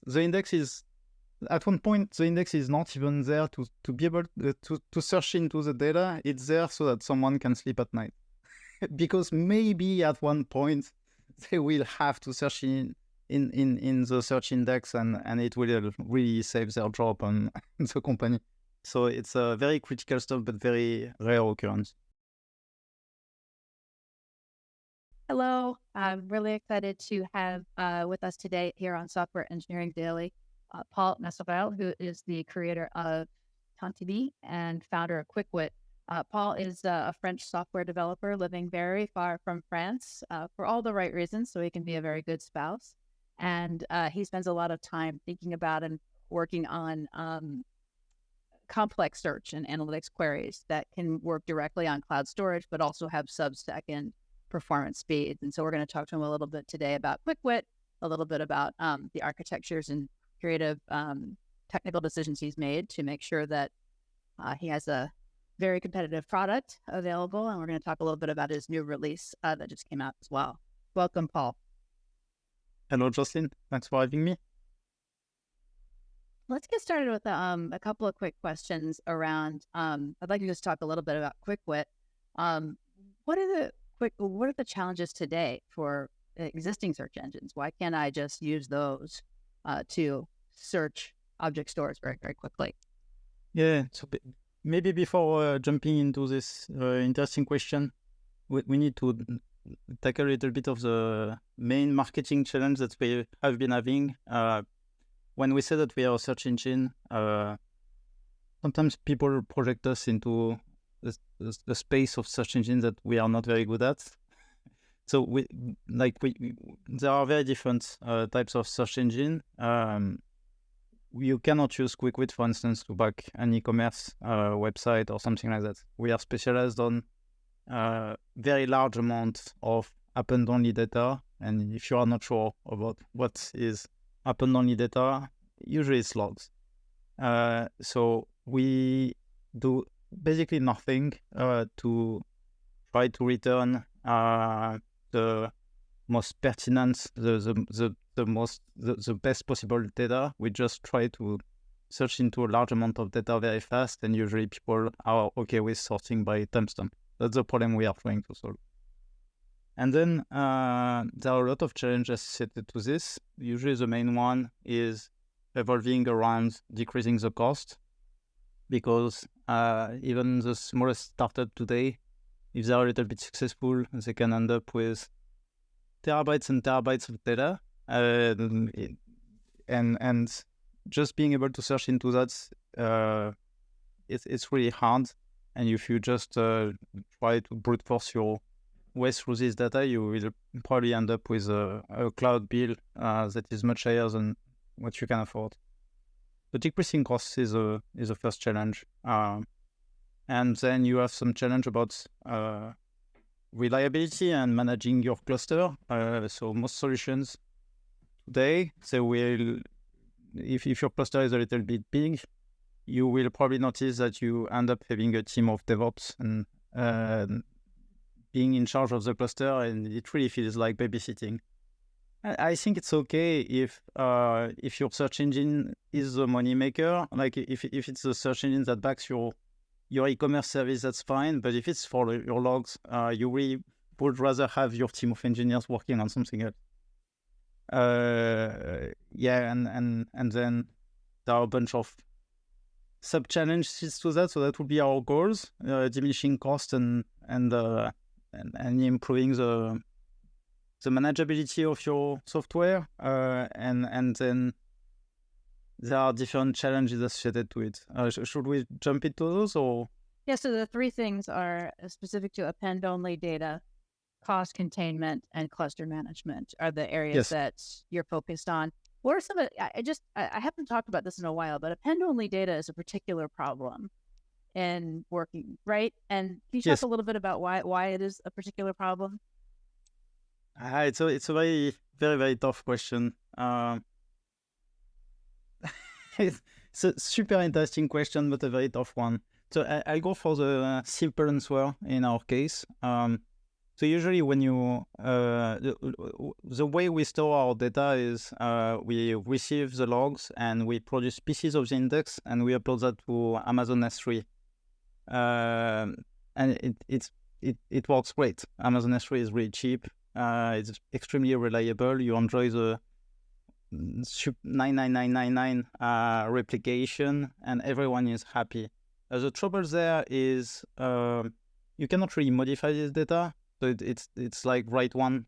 the index is, at one point, the index is not even there to be able to search into the data. It's there so that someone can sleep at night. Because maybe at one point they will have to search in the search index, and it will really save their job on the company. So it's a very critical stuff, but very rare occurrence. Hello, I'm really excited to have with us today here on Software Engineering Daily, Paul Masurel, who is the creator of Tantivy and founder of Quickwit. Paul is a French software developer living very far from France for all the right reasons, so he can be a very good spouse. And he spends a lot of time thinking about and working on complex search and analytics queries that can work directly on cloud storage, but also have sub-second performance speeds. And so we're going to talk to him a little bit today about Quickwit, a little bit about the architectures and creative technical decisions he's made to make sure that he has a very competitive product available. And we're going to talk a little bit about his new release that just came out as well. Welcome, Paul. Hello, Jocelyn. Thanks for having me. Let's get started with a couple of quick questions around. I'd like to just talk a little bit about Quickwit. What are the challenges today for existing search engines? Why can't I just use those to search object stores very, very quickly? Yeah, so maybe before jumping into this interesting question, we need to tackle a little bit of the main marketing challenge that we have been having. When we say that we are a search engine, sometimes people project us into the space of search engines that we are not very good at. So there are very different types of search engine. You cannot use Quickwit, for instance, to back an e-commerce website or something like that. We are specialized on very large amount of append-only data. And if you are not sure about what is append-only data, usually it's logs. So we do basically nothing to try to return the most pertinent, the best possible data. We just try to search into a large amount of data very fast, and usually people are okay with sorting by timestamp. That's the problem we are trying to solve. And then there are a lot of challenges associated to this. Usually the main one is evolving around decreasing the cost, because even the smallest startup today, if they're a little bit successful, they can end up with terabytes and terabytes of data. And just being able to search into that, it's really hard. And if you just try to brute force your way through this data, you will probably end up with a cloud bill that is much higher than what you can afford. The decreasing costs is a first challenge. And then you have some challenge about reliability and managing your cluster. So most solutions today, they will, if your cluster is a little bit big, you will probably notice that you end up having a team of DevOps and being in charge of the cluster, and it really feels like babysitting. I think it's okay if your search engine is the money maker. Like if it's a search engine that backs your e-commerce service, that's fine. But if it's for your logs, you really would rather have your team of engineers working on something else. Yeah, and then there are a bunch of sub challenges to that. So that would be our goals: diminishing cost and improving the manageability of your software, and then there are different challenges associated to it. Should we jump into those, or? Yeah, so the three things are specific to append-only data, cost containment, and cluster management are the areas that you're focused on. What are some of, I haven't talked about this in a while, but append-only data is a particular problem in working, right? And can you talk a little bit about why it is a particular problem? It's a very, very, very tough question. It's a super interesting question, but a very tough one. So I'll go for the simple answer in our case. So usually when you the way we store our data is we receive the logs and we produce pieces of the index and we upload that to Amazon S3. And it works great. Amazon S3 is really cheap. It's extremely reliable. You enjoy the 99999 replication, and everyone is happy. The trouble there is you cannot really modify this data. So it's like write one,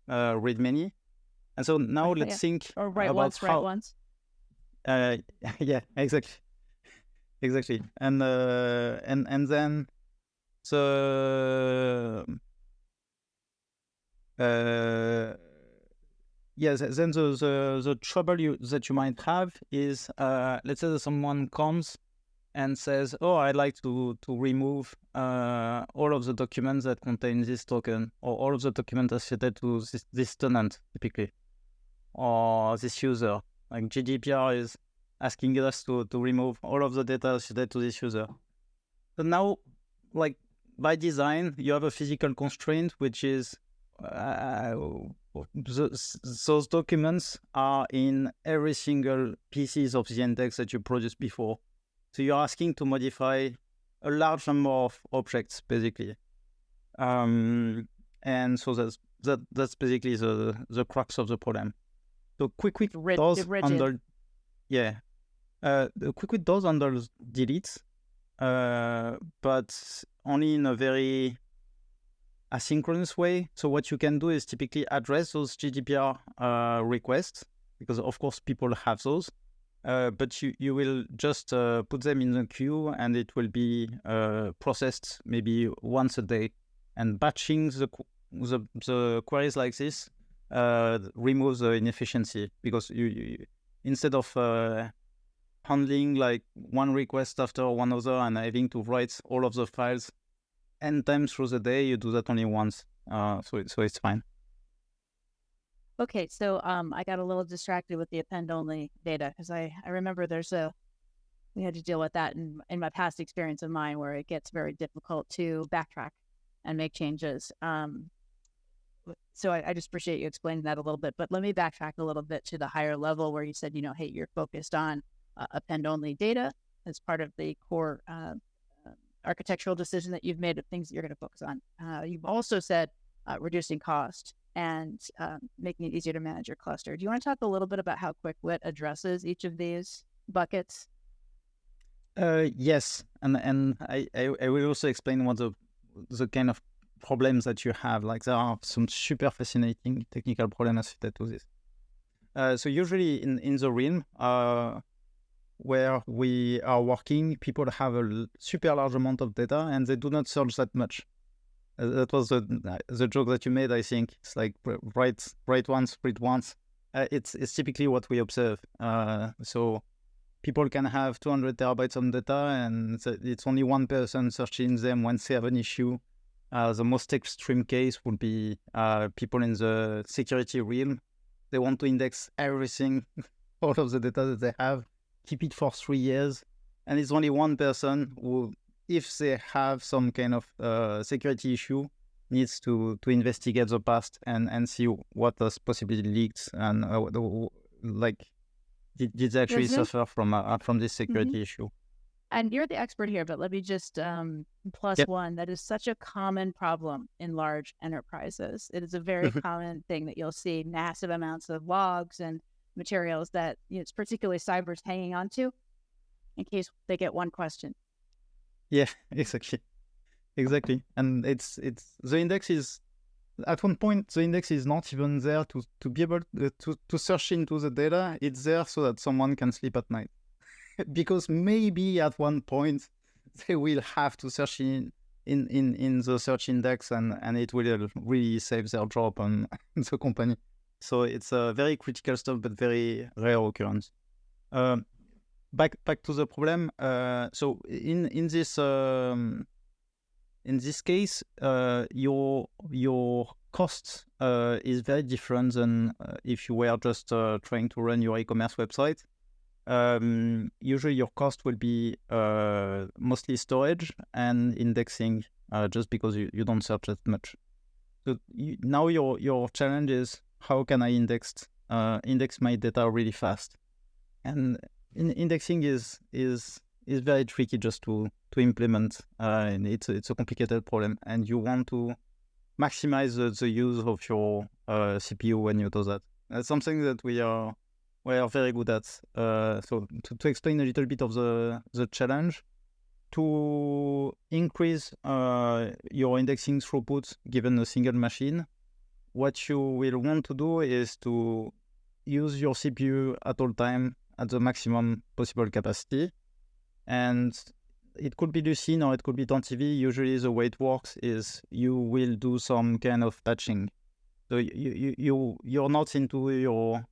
read many. And so now let's think or write about once, how. write once. Yeah, exactly. And then so yes, then the trouble that you might have is let's say that someone comes and says, "Oh, I'd like to remove all of the documents that contain this token, or all of the documents associated to this tenant, typically, or this user." Like GDPR is asking us to remove all of the data associated to this user. So now, like by design, you have a physical constraint, which is those documents are in every single pieces of the index that you produced before. So you're asking to modify a large number of objects, basically. And so that's basically the crux of the problem. So Quickwit does handle, Quickwit does handle deletes, but only in a very asynchronous way. So what you can do is typically address those GDPR requests, because of course people have those. But you will just put them in the queue, and it will be processed maybe once a day. And batching the queries like this removes the inefficiency, because you instead of handling like one request after one other and having to write all of the files n times through the day, you do that only once. So it's fine. Okay, so I got a little distracted with the append only data, because I remember we had to deal with that in my past experience of mine, where it gets very difficult to backtrack and make changes. So I just appreciate you explaining that a little bit. But let me backtrack a little bit to the higher level, where you said, hey, you're focused on append only data as part of the core architectural decision that you've made of things that you're going to focus on. You've also said reducing cost and making it easier to manage your cluster. Do you want to talk a little bit about how Quickwit addresses each of these buckets? Yes, and I will also explain what the kind of problems that you have. Like there are some super fascinating technical problems associated to this. So usually in the realm where we are working, people have a super large amount of data and they do not search that much. That was the joke that you made, I think. It's like write once, read once. It's typically what we observe. So people can have 200 terabytes of data, and it's only one person searching them when they have an issue. The most extreme case would be people in the security realm. They want to index everything, all of the data that they have, keep it for 3 years, and it's only one person who, if they have some kind of security issue, needs to investigate the past and see what has possibly leaked and did they actually suffer from this security issue. And you're the expert here, but let me just plus one. That is such a common problem in large enterprises. It is a very common thing that you'll see massive amounts of logs and materials that it's particularly cyber's hanging on to in case they get one question. Yeah, exactly. And it's the index is, at one point, the index is not even there to be able to search into the data. It's there so that someone can sleep at night. Because maybe at one point they will have to search in the search index, and it will really save their job on the company. So it's a very critical stuff, but very rare occurrence. Back to the problem. So in this case, your cost is very different than if you were just trying to run your e-commerce website. Usually your cost will be mostly storage and indexing, just because you don't search that much. So now your challenge is, how can I index my data really fast? And indexing is very tricky just to implement, and it's a complicated problem, and you want to maximize the use of your CPU when you do that. That's something that we are very good at. So to explain a little bit of the challenge, to increase your indexing throughput given a single machine, what you will want to do is to use your CPU at all time at the maximum possible capacity. And it could be Lucene or it could be Tantivy. Usually the way it works is you will do some kind of batching. So you're not into your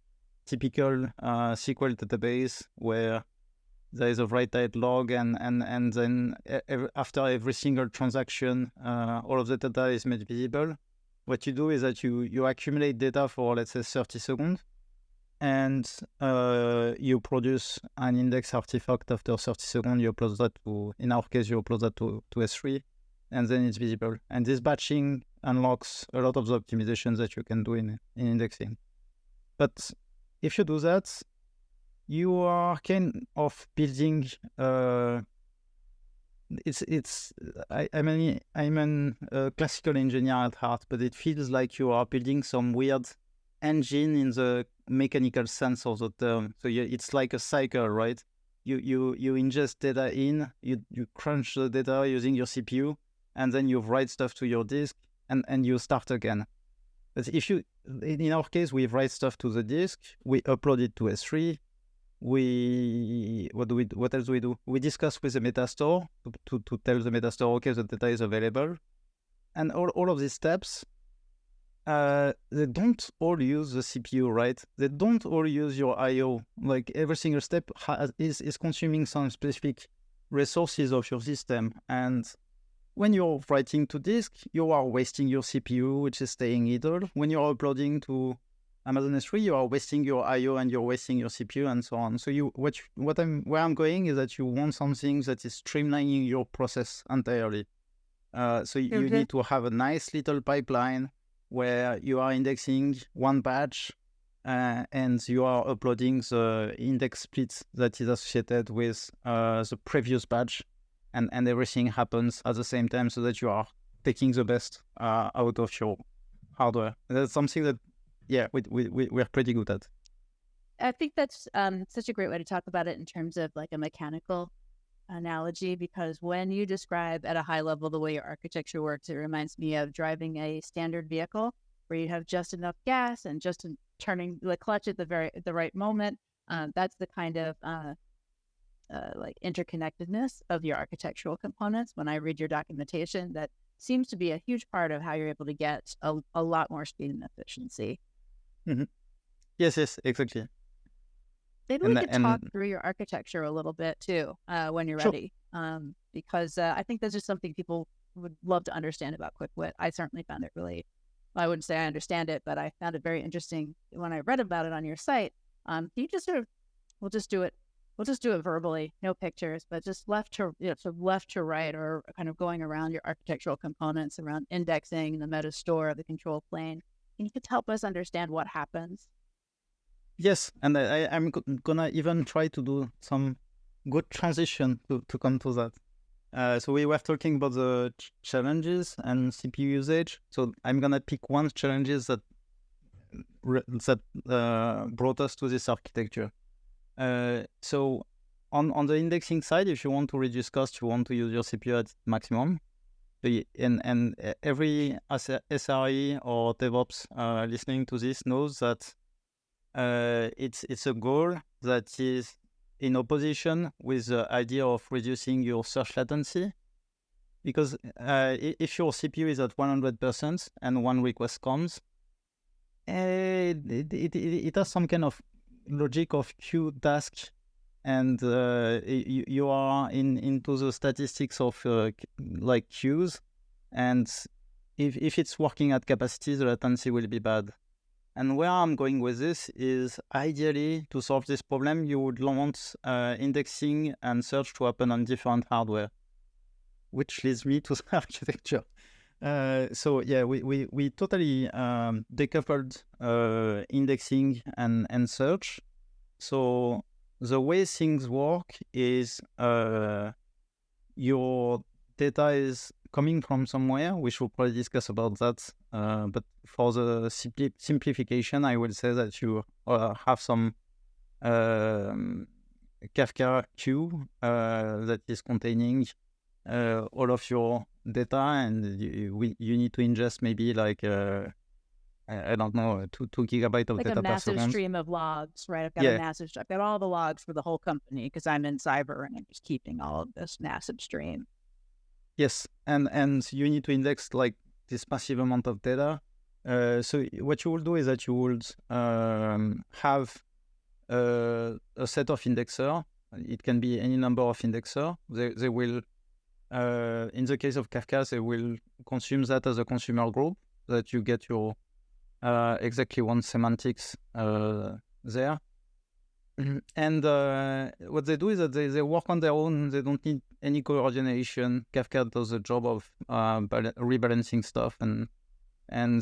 typical SQL database where there is a write date log and then after every single transaction, all of the data is made visible. What you do is that you accumulate data for, let's say, 30 seconds, and you produce an index artifact after 30 seconds. You upload that to, in our case, you upload that to S3, and then it's visible. And this batching unlocks a lot of the optimizations that you can do in indexing. But if you do that, you are kind of building. I'm a classical engineer at heart, but it feels like you are building some weird engine in the mechanical sense of the term. So it's like a cycle, right? You ingest data in, you crunch the data using your CPU, and then you write stuff to your disk, and you start again. But if you, in our case, we write stuff to the disk, we upload it to S3. What else do we do? We discuss with the metastore to tell the metastore, okay, the data is available. And all of these steps, they don't all use the CPU, right? They don't all use your I/O. Like every single step is consuming some specific resources of your system. And when you're writing to disk, you are wasting your CPU, which is staying idle. When you're uploading to Amazon S3, you are wasting your I/O and you're wasting your CPU and so on. So where I'm going is that you want something that is streamlining your process entirely. So you need to have a nice little pipeline where you are indexing one batch and you are uploading the index split that is associated with the previous batch, and everything happens at the same time so that you are taking the best out of your hardware. And that's something that, yeah, we're pretty good at. I think that's such a great way to talk about it in terms of like a mechanical analogy, because when you describe at a high level the way your architecture works, it reminds me of driving a standard vehicle where you have just enough gas and just turning the clutch at the right moment. That's the kind of like interconnectedness of your architectural components. When I read your documentation, that seems to be a huge part of how you're able to get a lot more speed and efficiency. Mm-hmm. Yes, exactly. Maybe we could talk through your architecture a little bit too, when you're sure. ready, because I think that's just something people would love to understand about Quickwit. I certainly found it really, I wouldn't say I understand it, but I found it very interesting when I read about it on your site. Can you just we'll just do it verbally, no pictures, but just left to right, or kind of going around your architectural components around indexing, the meta store, the control plane. And you could help us understand what happens. Yes, and I'm gonna even try to do some good transition to come to that. So we were talking about the challenges and CPU usage. So I'm gonna pick one challenges that brought us to this architecture. So on the indexing side, if you want to reduce cost, you want to use your CPU at maximum. And every SRE or DevOps listening to this knows that it's a goal that is in opposition with the idea of reducing your search latency. Because if your CPU is at 100% and one request comes, it has some kind of logic of queue task, and you are into the statistics of like queues, and if it's working at capacity, the latency will be bad. And where I'm going with this is, ideally, to solve this problem, you would want indexing and search to happen on different hardware, which leads me to the architecture. So yeah, we totally decoupled indexing and search. So the way things work is your data is coming from somewhere. We should probably discuss about that. But for the simplification, I will say that you have some Kafka queue that is containing all of your data, and you need to ingest maybe like I don't know, 2 GB of like data a per massive second. stream of logs, right? I've got all the logs for the whole company because I'm in cyber and I'm just keeping all of this massive stream. Yes, and you need to index like this massive amount of data. So what you will do is that you would have a set of indexer. It can be any number of indexer. They will, in the case of Kafka, they will consume that as a consumer group, that you get your exactly one semantics there. And what they do is that they work on their own. They don't need any coordination. Kafka does the job of rebalancing stuff, and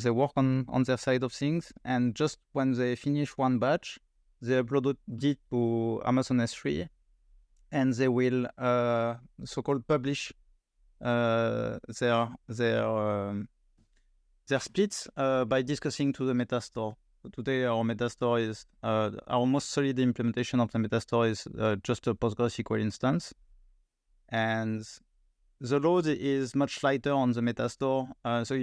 they work on their side of things. And just when they finish one batch, they upload it to Amazon S3, and they will so-called publish their splits by discussing to the metastore. So today, our metastore is our most solid implementation of the metastore is just a PostgreSQL instance, and the load is much lighter on the metastore. So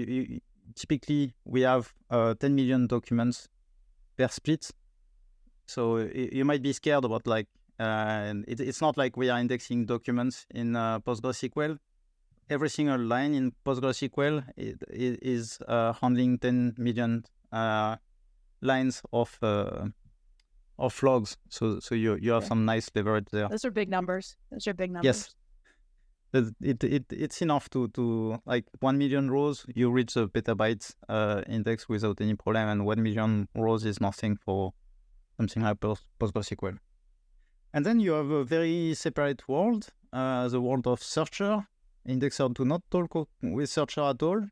typically, we have 10 million documents per split. So you might be scared about like it's not like we are indexing documents in PostgreSQL. Every single line in PostgreSQL is handling 10 million lines of logs. So you have some nice leverage there. Those are big numbers. Yes. It's enough to like 1 million rows, you reach a petabyte index without any problem, and 1 million rows is nothing for something like PostgreSQL. And then you have a very separate world, the world of searcher. Indexer do not talk with searcher at all,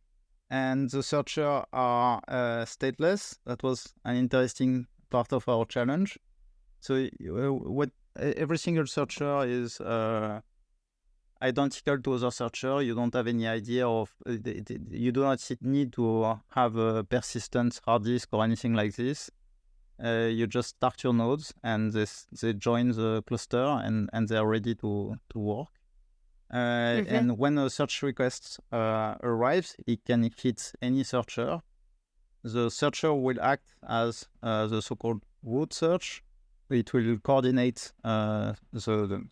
and the searcher are stateless. That was an interesting part of our challenge. So what every single searcher is identical to other searcher. You don't have any idea of you do not need to have a persistent hard disk or anything like this. You just start your nodes, and they join the cluster, and they are ready to work. And when a search request arrives, it can hit any searcher. The searcher will act as the so-called root search. It will coordinate the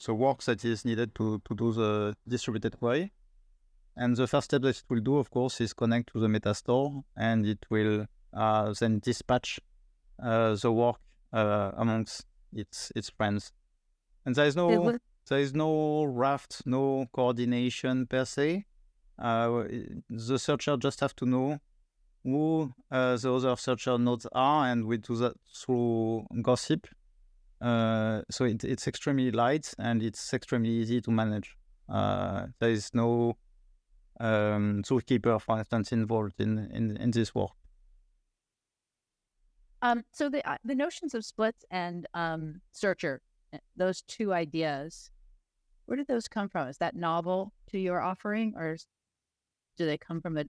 work that is needed to do the distributed query. And the first step that it will do, of course, is connect to the metastore, and it will then dispatch the work amongst its friends. And there is no raft, no coordination per se. The searcher just have to know who the other searcher nodes are, and we do that through gossip. So it's extremely light, and it's extremely easy to manage. There is no zookeeper, for instance, involved in this work. So the notions of splits and searcher, those two ideas, where did those come from? Is that novel to your offering, or do they come from a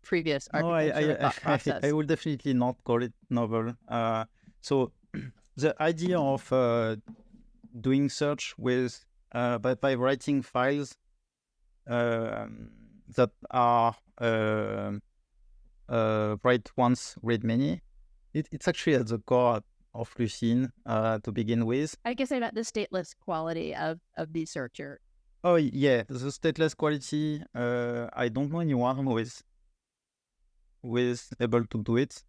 previous architecture thought process? I would definitely not call it novel. So the idea of doing search with by writing files that are write once, read many, it's actually at the core of Lucene to begin with. I guess I meant the stateless quality of the searcher. Oh yeah, the stateless quality. I don't know anyone who is able to do it,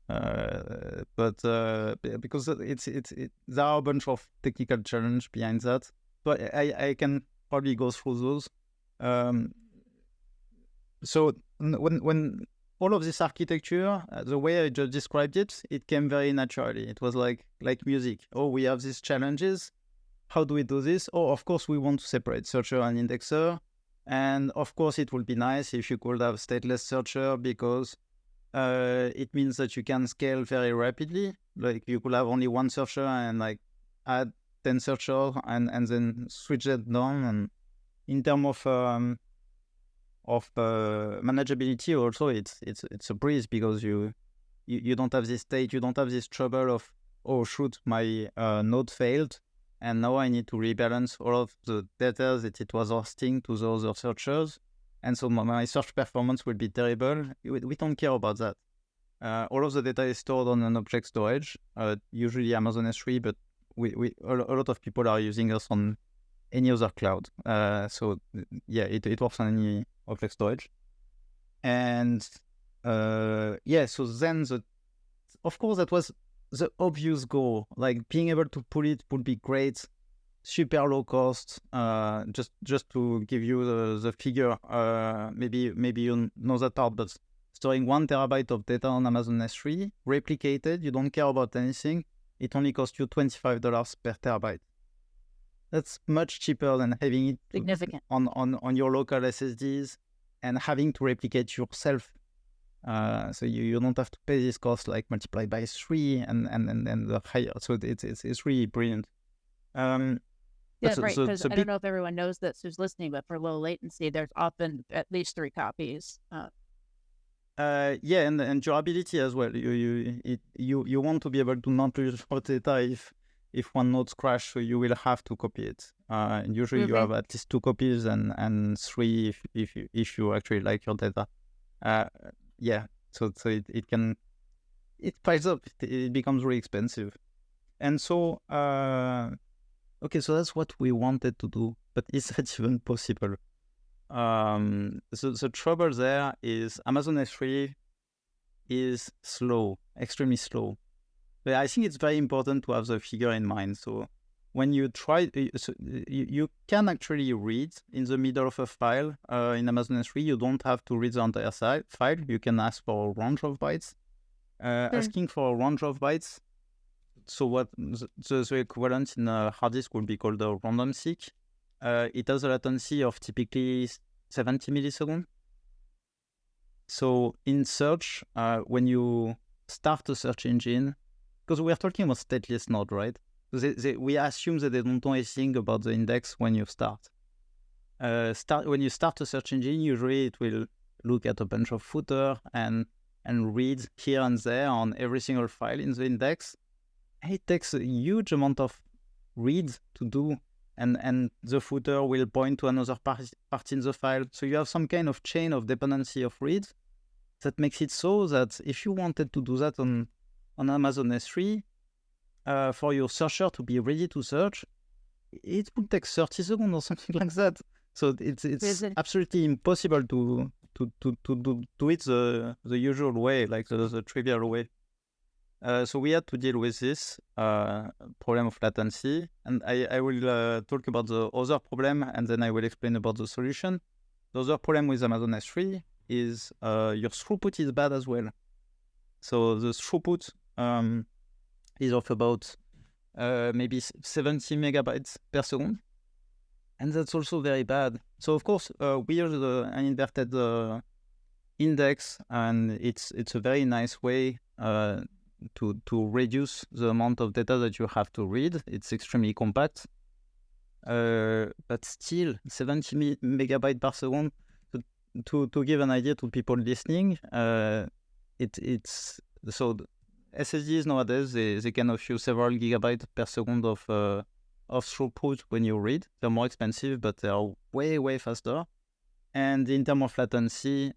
but because there are a bunch of technical challenge behind that. But I can probably go through those. So when all of this architecture, the way I just described it, it came very naturally. It was like music. Oh, we have these challenges. How do we do this? Oh, of course, we want to separate searcher and indexer. And of course, it would be nice if you could have stateless searcher, because it means that you can scale very rapidly. Like you could have only one searcher and like add 10 searchers and then switch it down. And in terms of manageability, also it's a breeze, because you don't have this state, you don't have this trouble of, oh shoot, my node failed, and now I need to rebalance all of the data that it was hosting to the other searchers, and so my search performance will be terrible. We don't care about that. All of the data is stored on an object storage, usually Amazon S3, but a lot of people are using us on any other cloud. So yeah, it works on any object storage. And so then of course that was the obvious goal. Like being able to pull it would be great, super low cost. Just to give you the figure, maybe you know that part, but storing 1 terabyte of data on Amazon S3, replicated, you don't care about anything, it only costs you $25 per terabyte. That's much cheaper than having it Significant. on your local SSDs and having to replicate yourself. So you don't have to pay this cost, like multiplied by 3 and the higher. So it's really brilliant. Yeah, right. Because I don't know if everyone knows this who's listening, but for low latency, there's often at least 3 copies. And durability as well. You want to be able to not lose your data if one node's crash, so you will have to copy it. Usually you have at least 2 copies and 3 if you actually like your data. So it piles up. It becomes really expensive, and so so that's what we wanted to do. But is that even possible? So the trouble there is Amazon S3 is slow, extremely slow. But I think it's very important to have the figure in mind. So when you try, you can actually read in the middle of a file in Amazon S3. You don't have to read the entire file. You can ask for a range of bytes. Asking for a range of bytes. So what the equivalent in a hard disk would be called a random seek. It has a latency of typically 70 milliseconds. So in search, when you start a search engine, because we are talking about stateless node, right? We assume that they don't know anything about the index when you start. When you start a search engine, usually it will look at a bunch of footer and read here and there on every single file in the index. And it takes a huge amount of read to do, and the footer will point to another part in the file. So you have some kind of chain of dependency of reads that makes it so that if you wanted to do that on Amazon S3, for your searcher to be ready to search, it would take 30 seconds or something like that. So it's absolutely impossible to do it the usual way, like the trivial way. So we had to deal with this problem of latency, and I will talk about the other problem, and then I will explain about the solution. The other problem with Amazon S3 is your throughput is bad as well. So the throughput is of about maybe 70 megabytes per second, and that's also very bad. So of course we use an inverted index, and it's a very nice way to reduce the amount of data that you have to read. It's extremely compact, but still 70 megabytes per second. To give an idea to people listening, it's so SSDs nowadays they can offer several gigabytes per second of throughput when you read. They're more expensive, but they are way faster. And in terms of latency,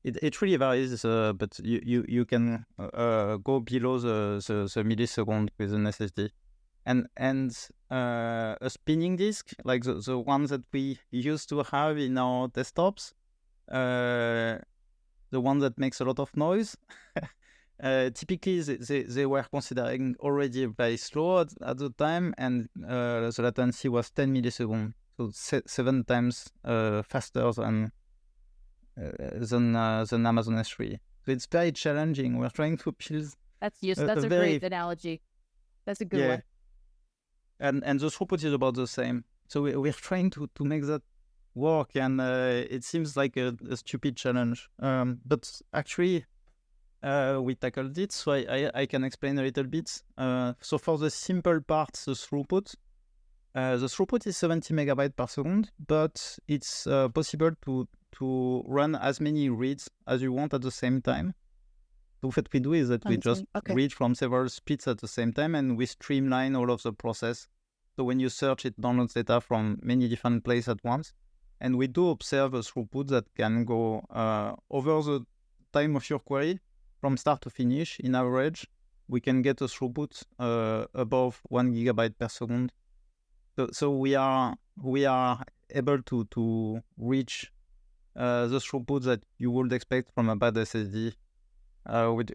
it really varies, but you can go below the millisecond with an SSD. And a spinning disk, like the ones that we used to have in our desktops, the one that makes a lot of noise, typically they were considering already very slow at the time, and the latency was 10 milliseconds, so 7 times faster than Amazon S3. So it's very challenging. We're trying to build. That's a great analogy. That's a good one. And the throughput is about the same. So we're trying to make that work, and it seems like a stupid challenge. But actually, we tackled it, so I can explain a little bit. So for the simple parts, the throughput is 70 megabytes per second, but it's possible to run as many reads as you want at the same time. So what we do is that we just read from several speeds at the same time, and we streamline all of the process. So when you search, it downloads data from many different places at once. And we do observe a throughput that can go over the time of your query from start to finish. In average, we can get a throughput above 1 gigabyte per second. So we are able to reach the throughput that you would expect from a bad SSD,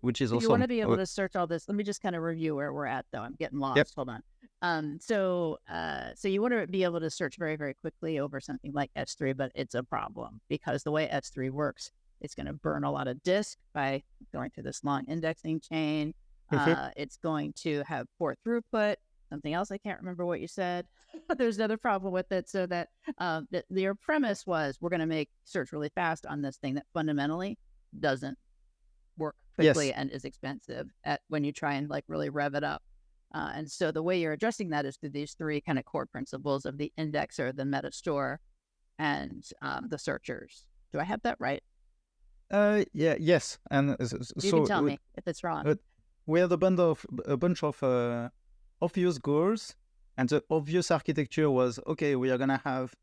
which is awesome. You want to be able to search all this. Let me just kind of review where we're at, though. I'm getting lost. Yep. Hold on. So you want to be able to search very, very quickly over something like S3, but it's a problem because the way S3 works, it's going to burn a lot of disk by going through this long indexing chain. It's going to have poor throughput. Something else, I can't remember what you said. There's another problem with it. So that your premise was we're going to make search really fast on this thing that fundamentally doesn't work quickly and is expensive when you try and like really rev it up. And so the way you're addressing that is through these three kind of core principles of the indexer, the meta store, and the searchers. Do I have that right? Yes. And you can tell me if it's wrong. We have a bunch of obvious goals, and the obvious architecture was, okay, we are going to have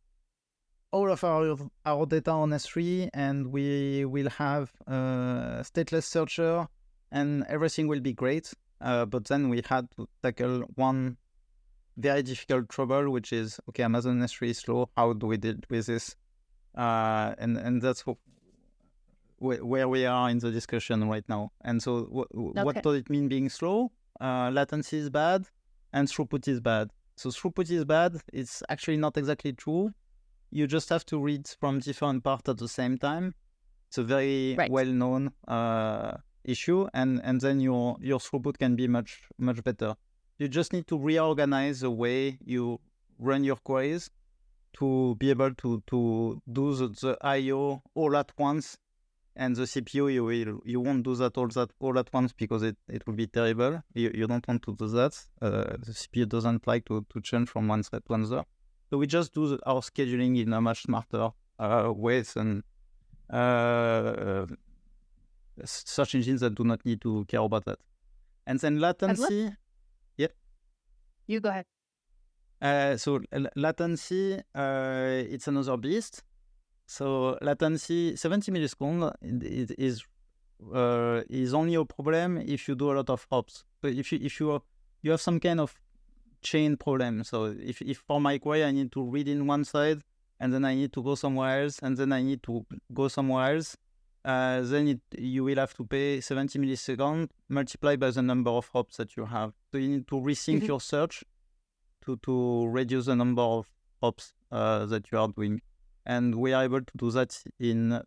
all of our data on S3, and we will have a stateless searcher, and everything will be great. But then we had to tackle one very difficult trouble, which is, okay, Amazon S3 is slow. How do we deal with this? And that's where we are in the discussion right now. And so what does it mean being slow? Latency is bad, and throughput is bad. So throughput is bad. It's actually not exactly true. You just have to read from different parts at the same time. It's a very well-known issue, and then your throughput can be much, much better. You just need to reorganize the way you run your queries to be able to do the I/O all at once. And the CPU, you won't do that all at once because it will be terrible. You don't want to do that. The CPU doesn't like to change from one thread to another. So we just do our scheduling in a much smarter ways, and search engines that do not need to care about that. And then latency. Yep. You go ahead. So latency, it's another beast. So latency, 70 milliseconds is only a problem if you do a lot of hops. So if you have some kind of chain problem. So if for my query I need to read in one side, and then I need to go somewhere else, and then I need to go somewhere else, then you will have to pay 70 milliseconds multiplied by the number of hops that you have. So you need to resync your search to reduce the number of hops that you are doing. And we are able to do that in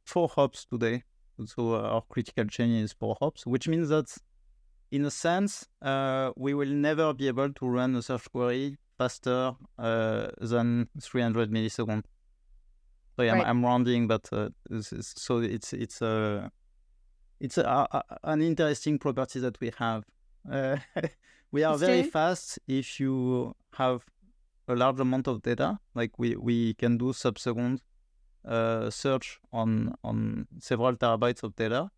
4 hops today. So our critical chain is 4 hops, which means that in a sense, we will never be able to run a search query faster than 300 milliseconds. So I'm rounding, but so it's an interesting property that we have. We are very fast if you have a large amount of data. Like we can do sub-second search on several terabytes of data.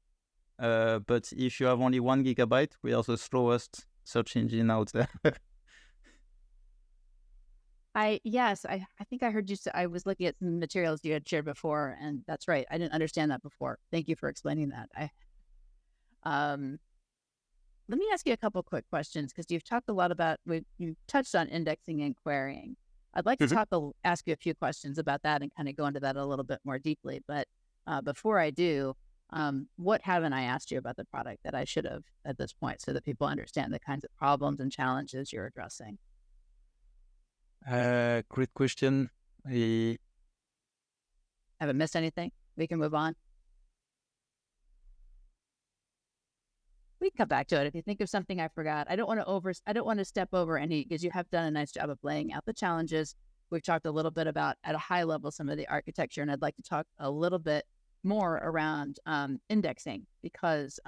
But if you have only 1 gigabyte, we are the slowest search engine out there. I think I heard you say, I was looking at some materials you had shared before, and that's right. I didn't understand that before. Thank you for explaining that. Let me ask you a couple quick questions, because you've talked a lot about, you touched on indexing and querying. I'd like to ask you a few questions about that and kind of go into that a little bit more deeply. But before I do, what haven't I asked you about the product that I should have at this point, so that people understand the kinds of problems and challenges you're addressing? Great question. Haven't missed anything? We can move on. we can come back to it. If you think of something I forgot, I don't want to step over any, because you have done a nice job of laying out the challenges. We've talked a little bit about, at a high level, some of the architecture, and I'd like to talk a little bit more around indexing, because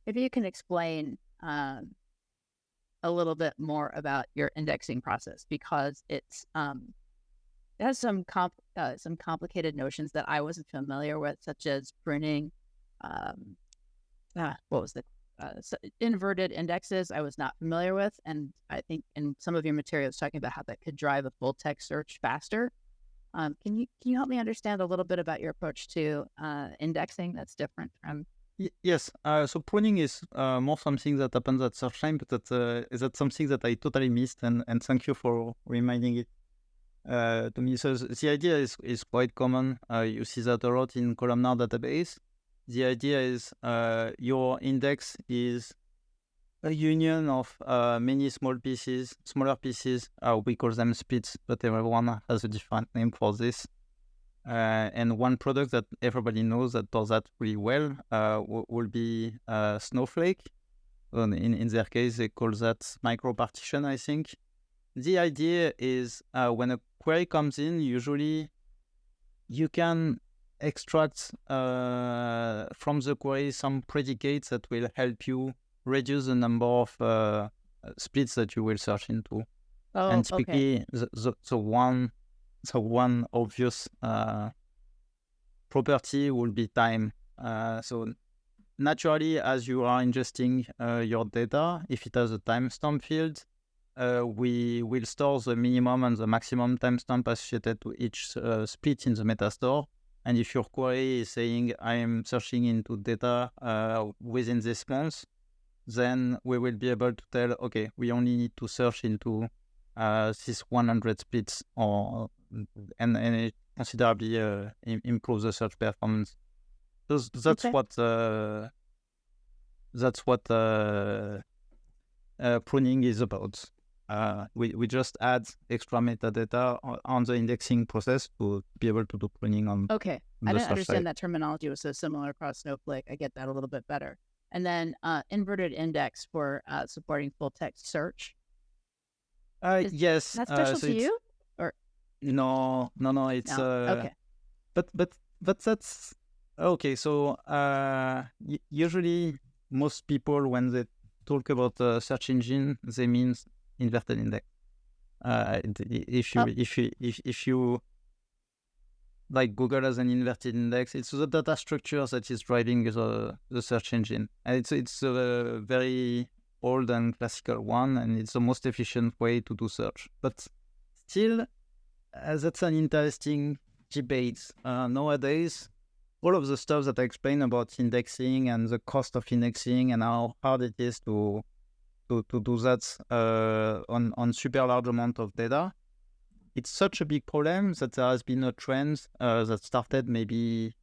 if you can explain a little bit more about your indexing process, because it has some complicated notions that I wasn't familiar with, such as printing. What was the inverted indexes I was not familiar with, and I think in some of your materials talking about how that could drive a full text search faster. Can you help me understand a little bit about your approach to indexing that's different from? Yes. So pruning is more something that happens at search time, but that's something that I totally missed, and thank you for reminding it to me. So the idea is quite common. You see that a lot in columnar database. The idea is your index is a union of many smaller pieces. We call them splits, but everyone has a different name for this. And one product that everybody knows that does that really well will be Snowflake. In their case, they call that micro-partition, I think. The idea is when a query comes in, usually you can extract from the query some predicates that will help you reduce the number of splits that you will search into. Oh, and typically, okay. the one obvious property will be time. So naturally, as you are ingesting your data, if it has a timestamp field, we will store the minimum and the maximum timestamp associated to each split in the metastore. And if your query is saying, I am searching into data within this month, then we will be able to tell, okay, we only need to search into this 100 splits, and it considerably improves the search performance. So that's Okay. what pruning is about. We just add extra metadata on the indexing process to be able to do pruning on Okay. the I didn't search understand side. that terminology was so similar across Snowflake. I get that a little bit better. And then inverted index for supporting full text search. Is Yes. that special So to it's you? Or no. It's no? Okay. but that's okay. So usually most people, when they talk about search engine, they mean inverted index. If you like Google as an inverted index, it's the data structure that is driving the search engine, and it's a very old and classical one, and it's the most efficient way to do search. But still, that's an interesting debate nowadays. All of the stuff that I explained about indexing and the cost of indexing and how hard it is to do that on super large amount of data. It's such a big problem that there has been a trend that started maybe,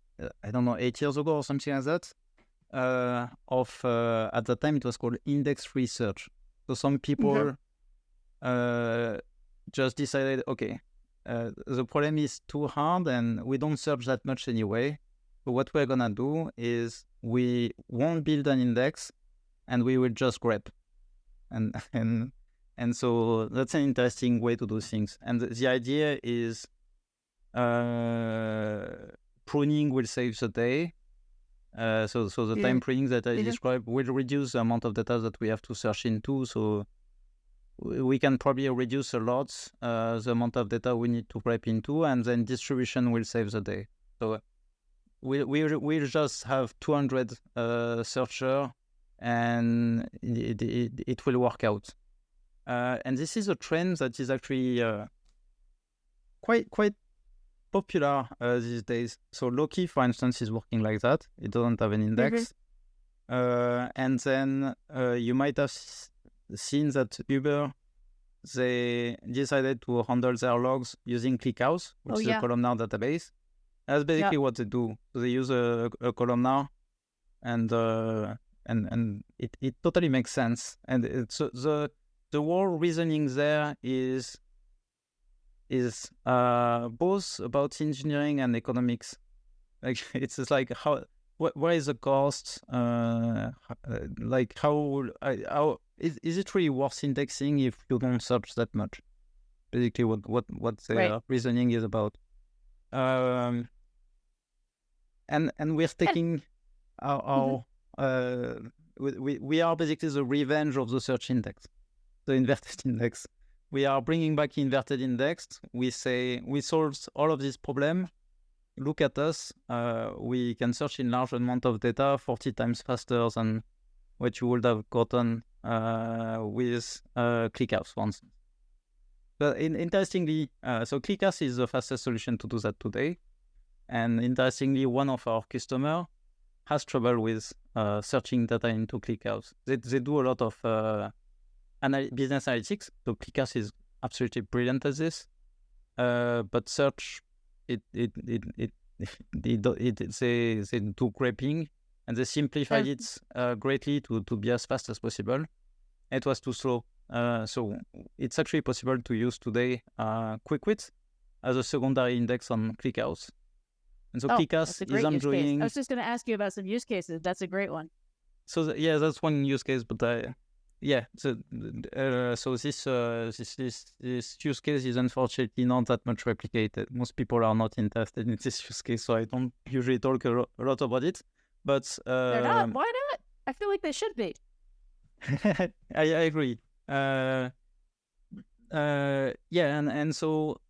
8 years ago or something like that. At the time, it was called index research. So some people just decided, okay, the problem is too hard and we don't search that much anyway. So what we're gonna do is we won't build an index and we will just grep. And so that's an interesting way to do things. And the idea is pruning will save the day. So the time pruning that I described will reduce the amount of data that we have to search into. So we can probably reduce a lot the amount of data we need to grep into, and then distribution will save the day. So we'll just have 200 searcher, and it will work out. And this is a trend that is actually quite popular these days. So Loki, for instance, is working like that. It doesn't have an index. And then you might have seen that Uber, they decided to handle their logs using ClickHouse, which is a columnar database. That's basically what they do. So they use a columnar, and it totally makes sense. And it's the whole reasoning there is both about engineering and economics. Like it's just like What is the cost? Like how is it really worth indexing if you don't search that much? Basically, what the Right. reasoning is about. And we're taking our we are basically the revenge of the search index, the inverted index. We are bringing back inverted index. We say we solved all of this problem. Look at us. We can search in large amount of data 40 times faster than what you would have gotten with ClickHouse, for instance. But interestingly, so ClickHouse is the fastest solution to do that today. And interestingly, one of our customers has trouble with searching data into ClickHouse. They do a lot of business analytics. So ClickHouse is absolutely brilliant at this. But search, they do scraping, and they simplified it greatly to be as fast as possible. It was too slow. So it's actually possible to use today Quickwit as a secondary index on ClickHouse. And so ClickHouse is enjoying... I was just going to ask you about some use cases. That's a great one. So that's one use case, but so this use case is unfortunately not that much replicated. Most people are not interested in this use case, so I don't usually talk a lot about it. But they're not. Why not? I feel like they should be. I agree. And so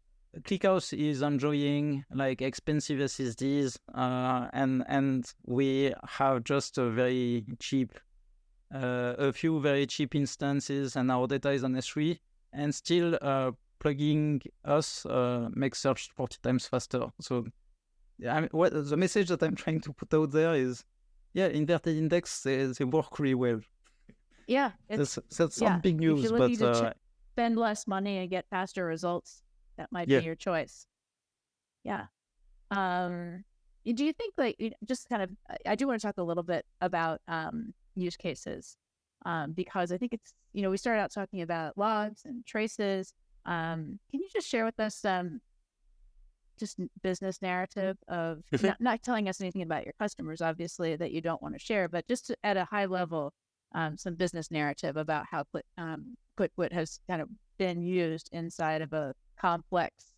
ClickHouse is enjoying like expensive SSDs, and we have just a very cheap, a few very cheap instances, and our data is on S3, and still plugging us makes search 40 times faster. So the message that I'm trying to put out there is, inverted index, they work really well. Yeah, that's some big news, but spend less money and get faster results. That might be your choice. Yeah. Do you think, like, just kind of, I do want to talk a little bit about use cases, because I think it's, we started out talking about logs and traces. Can you just share with us just business narrative of not telling us anything about your customers, obviously, that you don't want to share, but just at a high level, some business narrative about how Quickwit has kind of been used inside of a complex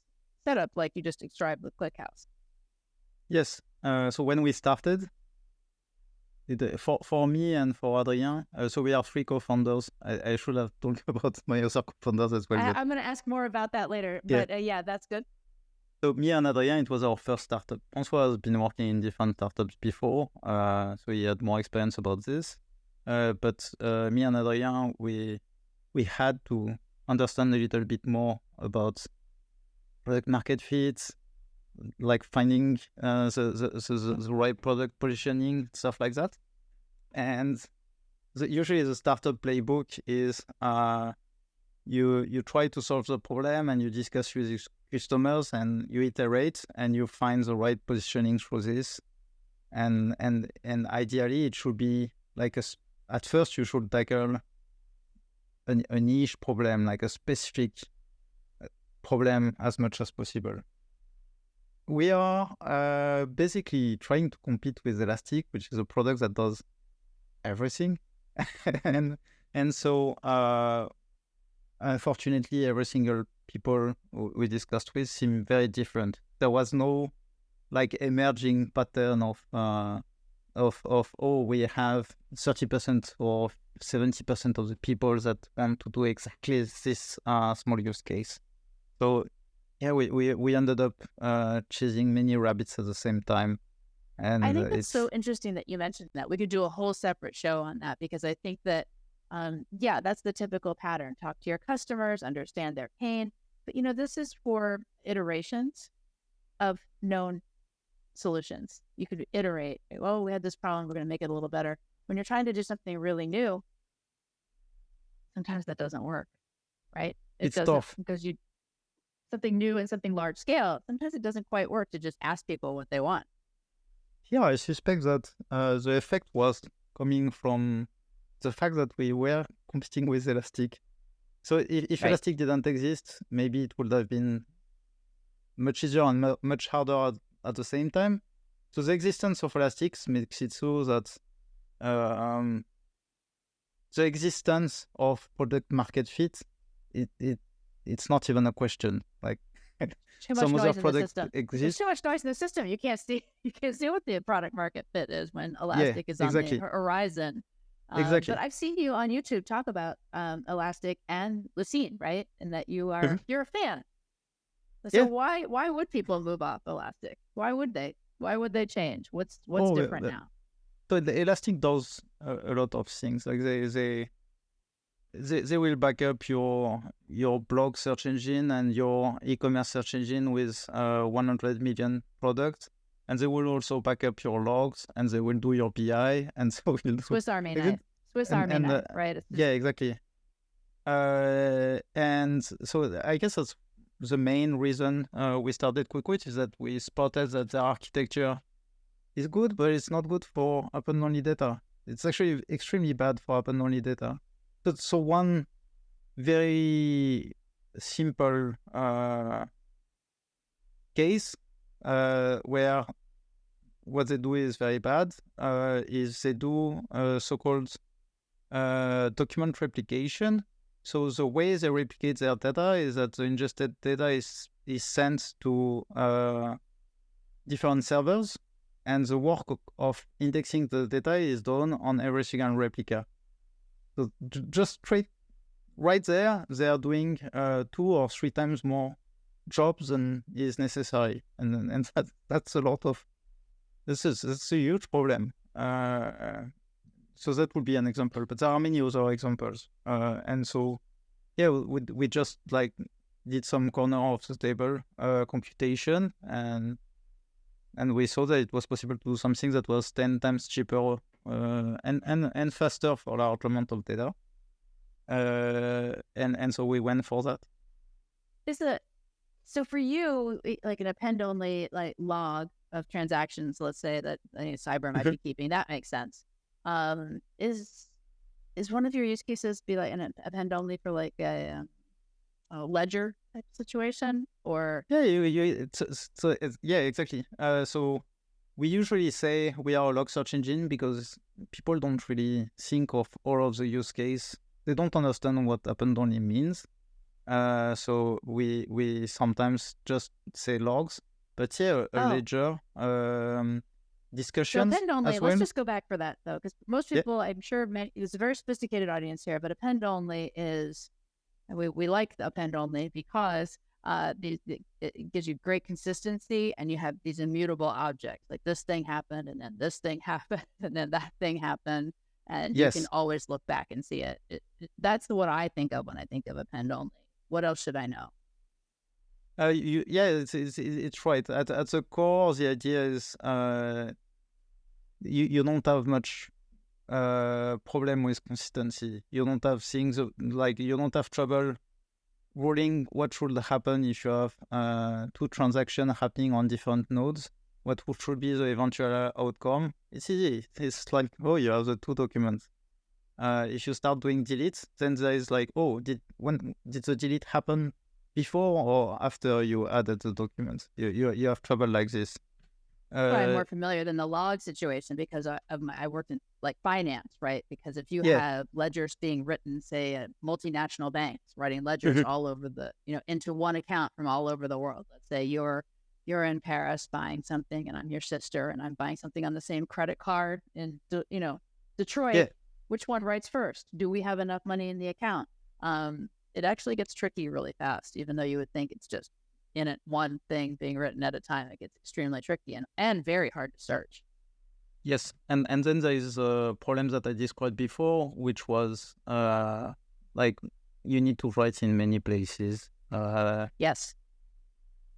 setup like you just described with ClickHouse. Yes. So when we started, for me and for Adrien, so we are 3 co-founders. I should have talked about my other co-founders as well. I'm going to ask more about that later, but that's good. So me and Adrien, it was our first startup. François has been working in different startups before, so he had more experience about this. But me and Adrien, we had to understand a little bit more about product market fit, like finding the right product positioning, stuff like that. And usually the startup playbook is you try to solve the problem and you discuss with your customers and you iterate and you find the right positioning for this. And ideally it should be like at first you should tackle a niche problem, like a specific problem as much as possible. We are basically trying to compete with Elastic, which is a product that does everything. and so unfortunately every single people we discussed with seem very different. There was no like emerging pattern of we have 30% or 70% of the people that want to do exactly this small use case. So we ended up chasing many rabbits at the same time. And I think it's so interesting that you mentioned that. We could do a whole separate show on that, because I think that that's the typical pattern. Talk to your customers, understand their pain. But this is for iterations of known solutions. You could iterate, we had this problem, we're going to make it a little better. When you're trying to do something really new, sometimes that doesn't work, right? It's tough because something new and something large scale, sometimes it doesn't quite work to just ask people what they want. Yeah, I suspect that the effect was coming from the fact that we were competing with Elastic. So if right. Elastic didn't exist, maybe it would have been much easier and much harder at the same time. So the existence of Elastics makes it so that the existence of product market fit, it's not even a question. Like Too much some other noise in the product system. There's exists. too much noise in the system. You can't see what the product market fit is when Yeah, Elastic is on exactly. the horizon. Exactly. But I've seen you on YouTube talk about Elastic and Lucene, right? And that you're a fan. So Yeah. why would people move off Elastic? Why would they? Why would they change? What's different now? So the Elastic does a lot of things. Like they will back up your blog search engine and your e-commerce search engine with 100 million products, and they will also back up your logs, and they will do your BI, and so will do Swiss Army knife. Swiss Army knife, right? Yeah, exactly. And so I guess that's the main reason we started Quickwit, is that we spotted that the architecture is good, but it's not good for append-only data. It's actually extremely bad for append-only data. So one very simple case where what they do is very bad is they do so-called document replication. So the way they replicate their data is that the ingested data is sent to different servers, and the work of indexing the data is done on every single replica. So just straight right there, they are doing 2 or 3 times more jobs than is necessary, and that's a lot of. That's a huge problem. So that would be an example, but there are many other examples. And so, yeah, we just like did some corner of the table computation, and we saw that it was possible to do something that was 10 times cheaper and faster for large amount of data. And so we went for that. So for you, like an append-only like log of transactions, let's say that Cyber might be keeping, that makes sense. Is one of your use cases be like an append-only for like a ledger type situation, or? Yeah, yeah, exactly. So we usually say we are a log search engine because people don't really think of all of the use case. They don't understand what append-only means. So we sometimes just say logs, but yeah, a ledger discussions. So append-only, as well. Let's just go back for that though, because most people, I'm sure, it's a very sophisticated audience here, but append-only is, we like the append-only because it gives you great consistency, and you have these immutable objects, like this thing happened, and then this thing happened, and then that thing happened, and you can always look back and see it. That's what I think of when I think of append-only. What else should I know? It's right. At the core, the idea is you don't have much problem with consistency. You don't have things like you don't have trouble ruling what should happen if you have 2 transactions happening on different nodes. What should be the eventual outcome? It's easy. It's like, oh, you have the 2 documents. If you start doing deletes, then there is like, oh, did the delete happen before or after you added the documents? You have trouble like this. Probably more familiar than the log situation because I worked in like finance, right? Because if you have ledgers being written, say at multinational banks, writing ledgers all over into one account from all over the world. Let's say you're in Paris buying something, and I'm your sister, and I'm buying something on the same credit card in Detroit. Yeah. Which one writes first? Do we have enough money in the account? It actually gets tricky really fast, even though you would think it's just in it one thing being written at a time. It gets extremely tricky and very hard to search. Yes, and then there is a problem that I described before, which was like you need to write in many places. Yes.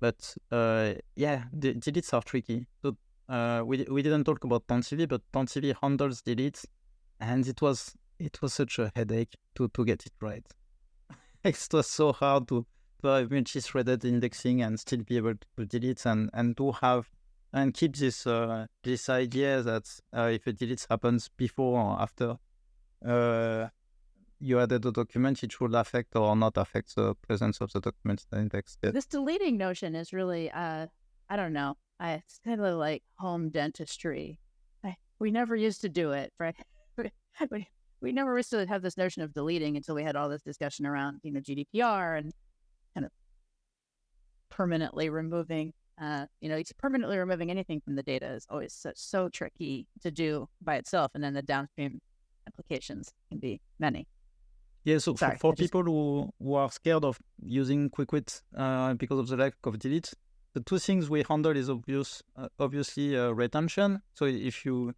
But the deletes are tricky. So we didn't talk about Tantivy, but Tantivy handles deletes, and it was such a headache to get it right. It was so hard to have multi-threaded indexing and still be able to delete and to have and keep this idea that if a delete happens before or after you added the document, it should affect or not affect the presence of the document in the index. This deleting notion is really, I don't know. it's kind of like home dentistry. We never used to do it, right? we never used to have this notion of deleting until we had all this discussion around, GDPR and kind of permanently removing. Permanently removing anything from the data is always so tricky to do by itself, and then the downstream applications can be many. Yeah, so for people who are scared of using Quickwit because of the lack of delete, the two things we handle is obviously retention. So if you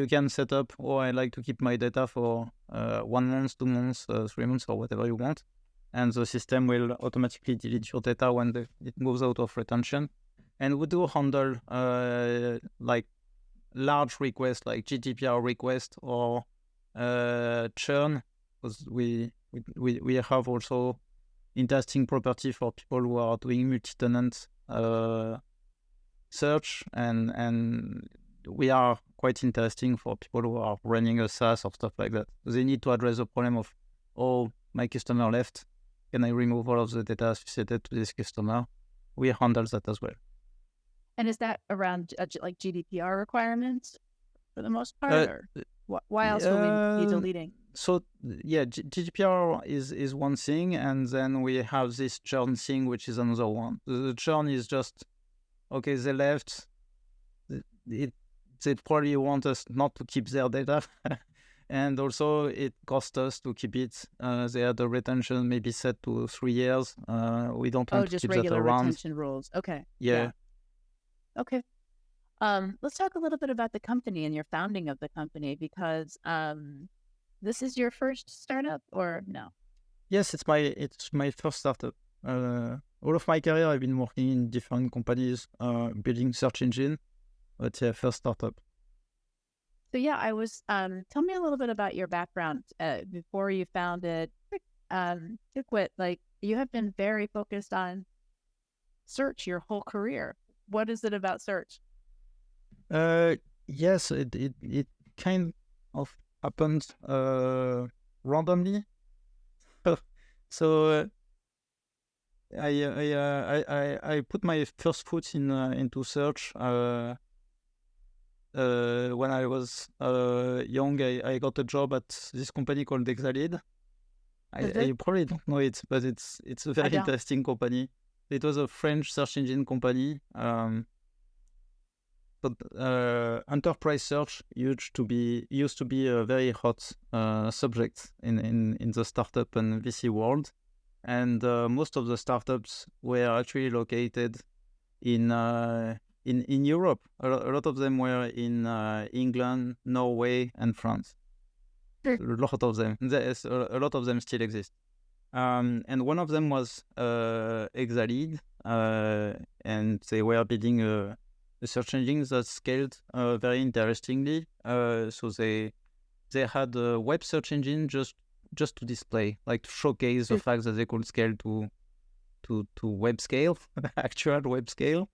can set up, I like to keep my data for 1 month, 2 months, 3 months, or whatever you want. And the system will automatically delete your data when it moves out of retention. And we do handle like large requests, like GDPR request or churn, because we have also interesting property for people who are doing multi-tenant search, and we are quite interesting for people who are running a SaaS or stuff like that. They need to address the problem of, my customer left. Can I remove all of the data associated to this customer? We handle that as well. And is that around like GDPR requirements for the most part? Or why else will we be deleting? So yeah, GDPR is one thing, and then we have this churn thing, which is another one. The churn is just, okay, they left. They probably want us not to keep their data. And also it costs us to keep it. They had the retention maybe set to 3 years. We don't want to keep that around. Just regular retention rules. Okay. Yeah. Okay. Let's talk a little bit about the company and your founding of the company, because this is your first startup, or no? Yes, it's my first startup. All of my career I've been working in different companies, building search engine, but yeah, first startup. So yeah, I was. Tell me a little bit about your background before you founded Quickwit. Like, you have been very focused on search your whole career. What is it about search? Yes, it kind of happened randomly. So I put my first foot into search when I was young. I got a job at this company called Exalid. You probably don't know it, but it's a very interesting company. It was a French search engine company. But enterprise search used to be a very hot subject in the startup and VC world, and most of the startups were actually located in Europe. A lot of them were in England, Norway, and France. A lot of them. A lot of them still exist. And one of them was Exalid, and they were building a search engine that scaled very interestingly. So they had a web search engine just to display, like to showcase the fact that they could scale to web scale, actual web scale,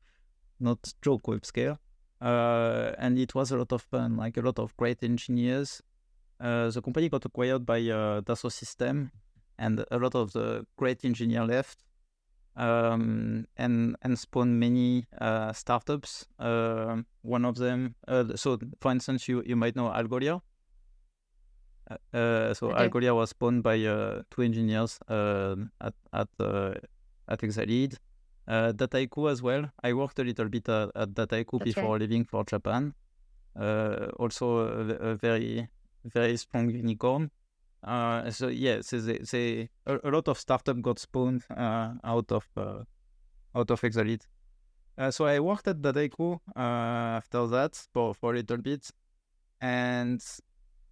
not joke web scale. And it was a lot of fun, like a lot of great engineers. The company got acquired by Dassault Systèmes, and a lot of the great engineers left, and spawned many startups. One of them, so for instance, you might know Algolia. Algolia was spawned by 2 engineers at Exalid. Dataiku as well. I worked a little bit at Dataiku before leaving for Japan. Also a very, very strong unicorn. So yeah, a lot of startups got spawned out of Exalid. So I worked at Dataiku after that for a little bit, and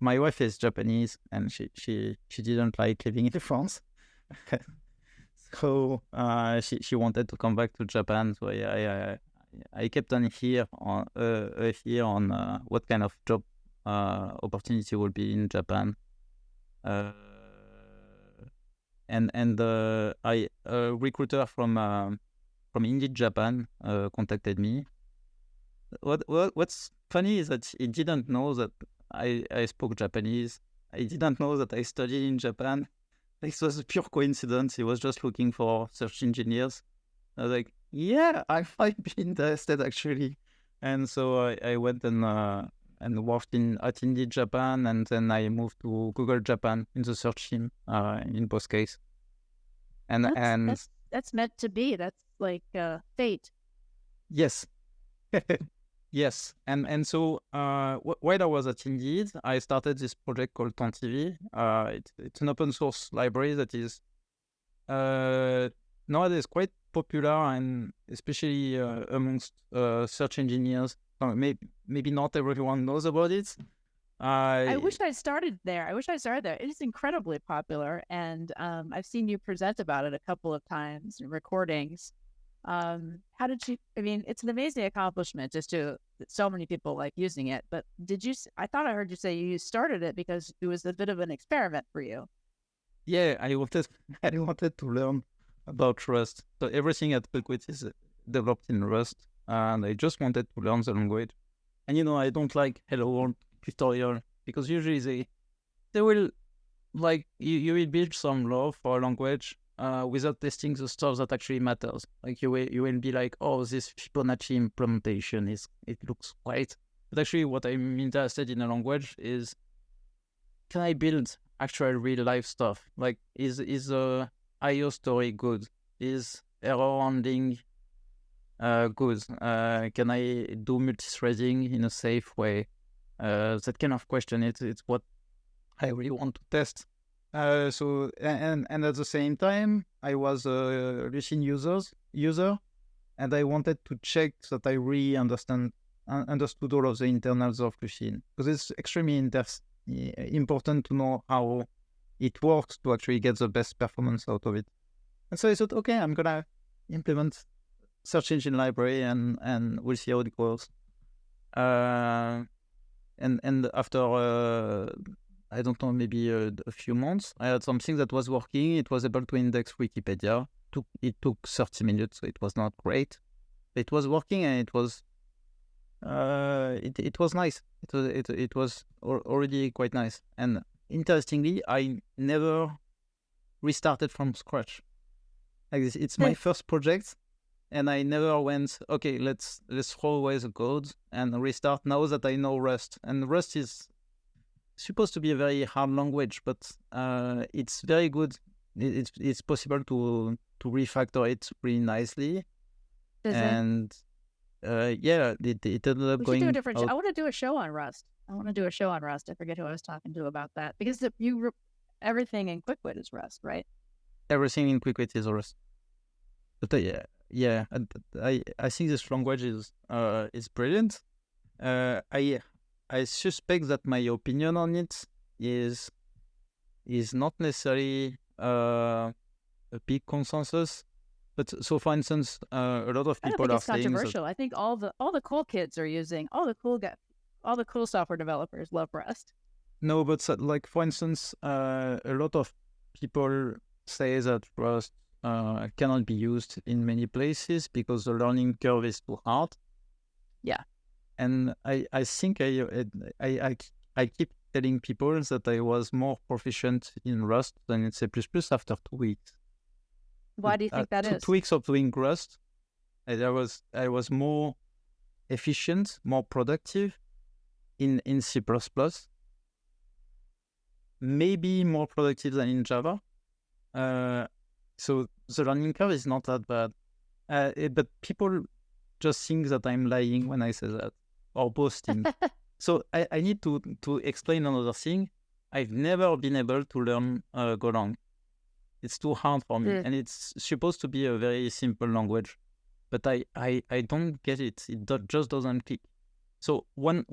my wife is Japanese, and she didn't like living in France. So she wanted to come back to Japan. So I kept on here on what kind of job opportunity would be in Japan. And a recruiter from Indeed Japan contacted me. What's funny is that he didn't know that I spoke Japanese. I didn't know that I studied in Japan. This was a pure coincidence. He was just looking for search engineers. I was like, Yeah, I might be interested actually. And so I went and worked at Indeed Japan, and then I moved to Google Japan in the search team in both cases. And That's and that's that's meant to be. That's like fate. yes, yes, and so while I was at Indeed, I started this project called Tantivy. It's an open source library that is nowadays quite popular, and especially amongst search engineers. Maybe not everyone knows about it. I wish I started there. It is incredibly popular, and I've seen you present about it a couple of times in recordings. How did you? I mean, it's an amazing accomplishment just to that so many people like using it. But did you? I thought I heard you say you started it because it was a bit of an experiment for you. Yeah, I wanted I wanted to learn about Rust. So everything at Quickwit is developed in Rust, and I just wanted to learn the language. And I don't like Hello World tutorial because usually they will like you will build some love for a language without testing the stuff that actually matters. Like you will be like, oh, this Fibonacci implementation it looks great, but actually what I'm interested in a language is, can I build actual real life stuff? Like, is a IO story good? Is error handling good? Can I do multi-threading in a safe way? That kind of question. It's what I really want to test. So and at the same time, I was a Lucene user, and I wanted to check that I really understood all of the internals of Lucene, because it's extremely important to know how it works to actually get the best performance out of it. And so I thought, okay, I'm gonna implement search engine library, and we'll see how it goes. And after I don't know, maybe a few months, I had something that was working. It was able to index Wikipedia. It took 30 minutes, so it was not great. It was working, and it was nice. It was already quite nice. And interestingly, I never restarted from scratch. Like this, it's my first project, and I never went, okay, let's throw away the code and restart now that I know Rust. And Rust is supposed to be a very hard language, but it's very good. It's possible to refactor it really nicely. And yeah, it ended up We should going do a different. out. I want to do a show on Rust. I forget who I was talking to about that because everything in Quickwit is Rust, right? Everything in Quickwit is Rust. But yeah, I think this language is brilliant. I suspect that my opinion on it is not necessarily a big consensus. But so, for instance, a lot of people I don't think are it's saying controversial. I think all the cool kids are using all the cool software developers love Rust. No, but like, for instance, a lot of people say that Rust cannot be used in many places because the learning curve is too hard. Yeah. And I think I keep telling people that I was more proficient in Rust than in C++ after 2 weeks. Why do you think that is? 2 weeks of doing Rust, I was more efficient, more productive in C++, maybe more productive than in Java. So the learning curve is not that bad. But people just think that I'm lying when I say that, or boasting. So I need to explain another thing. I've never been able to learn Golang. It's too hard for me, and it's supposed to be a very simple language, but I don't get it. It just doesn't click. So one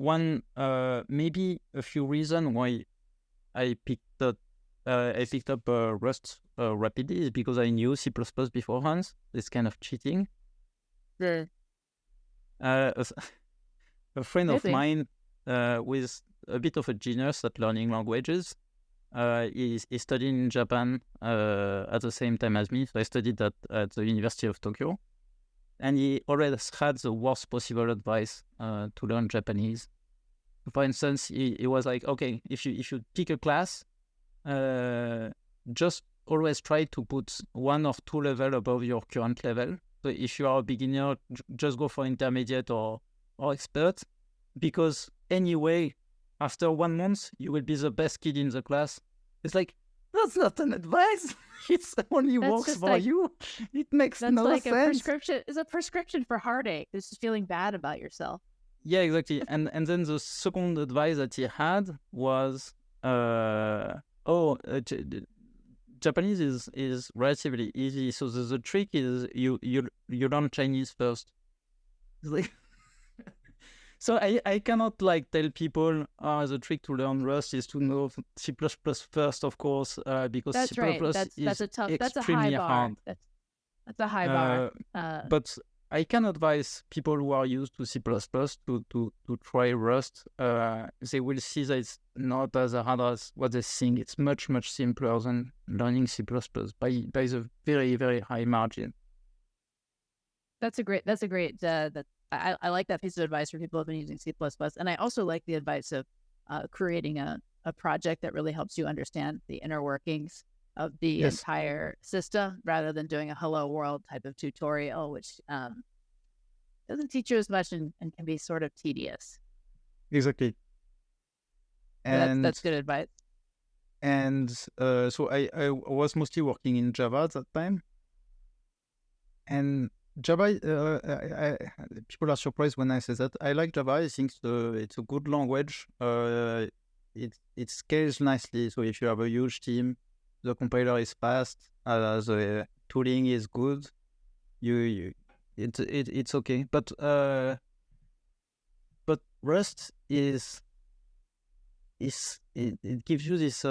maybe a few reasons why I picked up Rust rapidly is because I knew C++ beforehand. It's kind of cheating. A friend of mine with a bit of a genius at learning languages. He studied in Japan at the same time as me. So I studied at the University of Tokyo. And he always had the worst possible advice to learn Japanese. For instance, he was like, okay, if you pick a class, just always try to put 1 or 2 levels above your current level. So if you are a beginner, just go for intermediate or expert, because anyway, after 1 month, you will be the best kid in the class. It's like, that's not an advice. It's only That's works just for like- you. It makes That's no like a sense. prescription. It's a prescription for heartache. It's just feeling bad about yourself. Yeah, exactly. And then the second advice that he had was, Japanese is relatively easy. So the trick is you learn Chinese first. It's like so I cannot like tell people the trick to learn Rust is to know C++ first, of course, because That's C++ right. is That's a tough. That's a extremely high bar. hard. That's a high bar. But I can advise people who are used to C++ to try Rust. They will see that it's not as hard as what they think. It's much, much simpler than learning C++ by the very, very high margin. That's a great. I like that piece of advice for people who've been using C++, and I also like the advice of creating a project that really helps you understand the inner workings of the entire system, rather than doing a hello world type of tutorial, which doesn't teach you as much and can be sort of tedious. Exactly. And that's good advice. And so I was mostly working in Java at that time. And Java, people are surprised when I say that. I like Java. I think it's a good language. It scales nicely. So if you have a huge team, the compiler is fast. The tooling is good. It's okay. But Rust it gives you this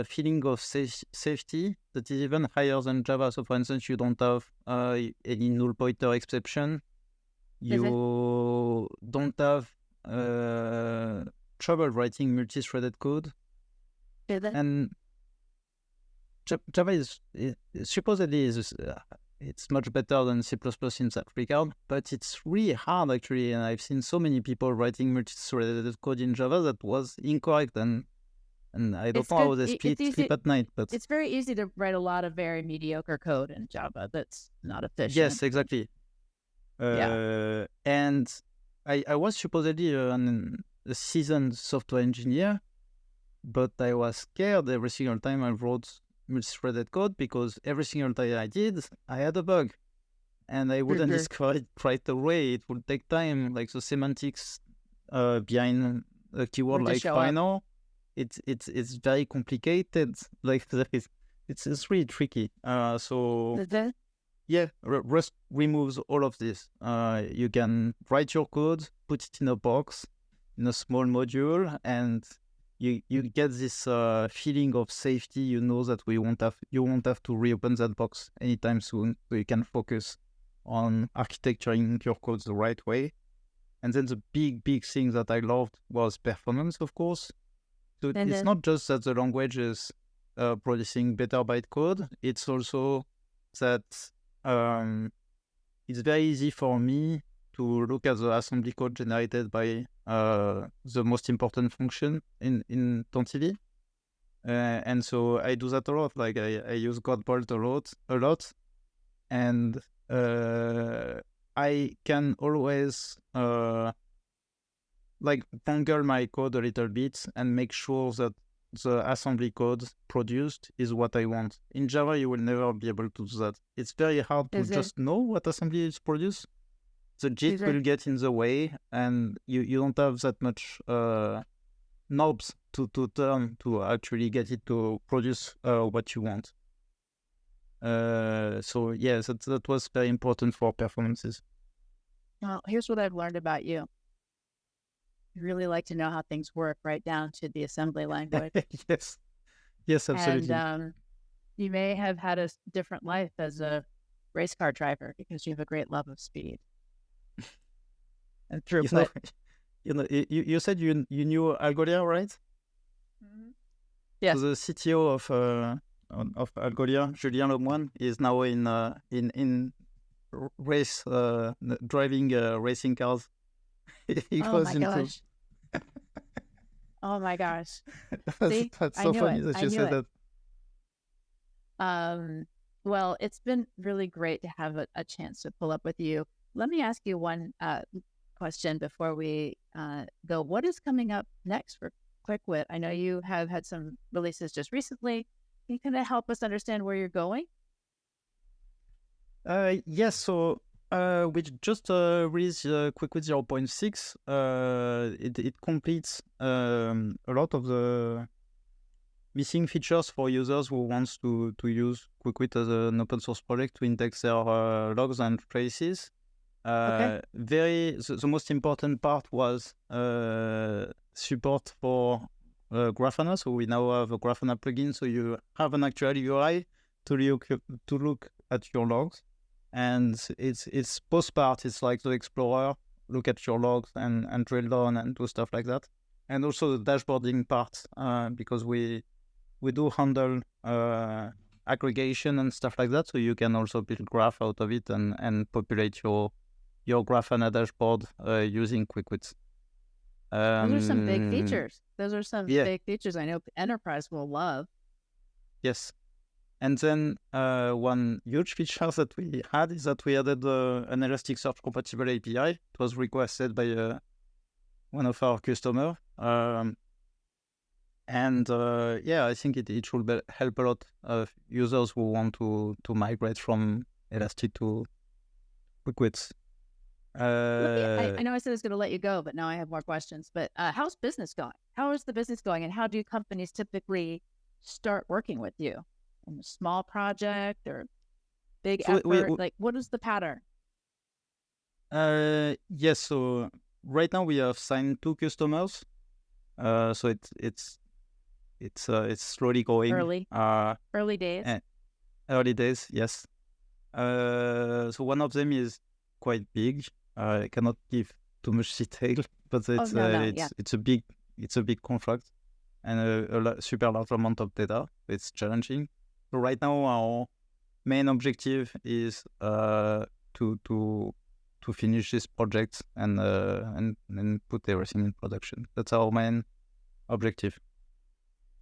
feeling of safety that is even higher than Java. So, for instance, you don't have any null pointer exception. You don't have trouble writing multi-threaded code. And Java is supposedly it's much better than C++ in that regard, but it's really hard actually. And I've seen so many people writing multi-threaded code in Java that was incorrect, and I don't know how they sleep at night. But it's very easy to write a lot of very mediocre code in Java that's not efficient. Yes, exactly. And I was supposedly a seasoned software engineer, but I was scared every single time I wrote multi-threaded code, because every single time I did, I had a bug, and I wouldn't discover it right away. It would take time, like the semantics behind a keyword like final. It's very complicated. Like it's really tricky. Rust removes all of this. You can write your code, put it in a box, in a small module, and you get this feeling of safety. You know that you won't have to reopen that box anytime soon, so you can focus on architecturing your code the right way. And then the big thing that I loved was performance, of course. So it's not just that the language is producing better bytecode. It's also that it's very easy for me to look at the assembly code generated by the most important function in Tantivy. And so I do that a lot. Like I use Godbolt a lot. And I can always tangle my code a little bit and make sure that the assembly code produced is what I want. In Java, you will never be able to do that. It's very hard to just know what assembly is produced. The JIT will get in the way, and you don't have that much knobs to turn to actually get it to produce what you want. So yeah, that was very important for performances. Well, here's what I've learned about you. You really like to know how things work right down to the assembly language. Yes, absolutely. And you may have had a different life as a race car driver because you have a great love of speed. And throughput. You said you knew Algolia, right? Mm-hmm. Yes. So the CTO of Algolia, Julien Lemoine, is now in race driving racing cars. Oh my gosh! Oh my gosh! That's so funny that you said that. Well, it's been really great to have a chance to pull up with you. Let me ask you one question before we go. What is coming up next for Quickwit? I know you have had some releases just recently. Can you kind of help us understand where you're going? Yes, so we just released Quickwit 0.6. It completes a lot of the missing features for users who wants to use Quickwit as an open source project to index their logs and traces. Okay. The most important part was support for Grafana. So we now have a Grafana plugin, so you have an actual UI to look at your logs. And it's post part. It's like the Explorer, look at your logs and drill down and do stuff like that. And also the dashboarding part, because we do handle aggregation and stuff like that. So you can also build graph out of it and populate your Grafana dashboard using Quickwit. Those are some big features. Those are some Yeah. big features I know enterprise will love. Yes. And then one huge feature that we had is that we added an Elasticsearch compatible API. It was requested by one of our customers. I think it should help a lot of users who want to migrate from Elastic to Quickwit. I know I said I was going to let you go, but now I have more questions. But how's business going? How is the business going? And how do companies typically start working with you? In a small project or big effort? Like, what is the pattern? Yes. So right now we have signed 2 customers. So it's slowly going. Early days. Early days, yes. So one of them is quite big. I cannot give too much detail, but it's a big contract and a super large amount of data. It's challenging. So right now our main objective is to finish this project and put everything in production. That's our main objective.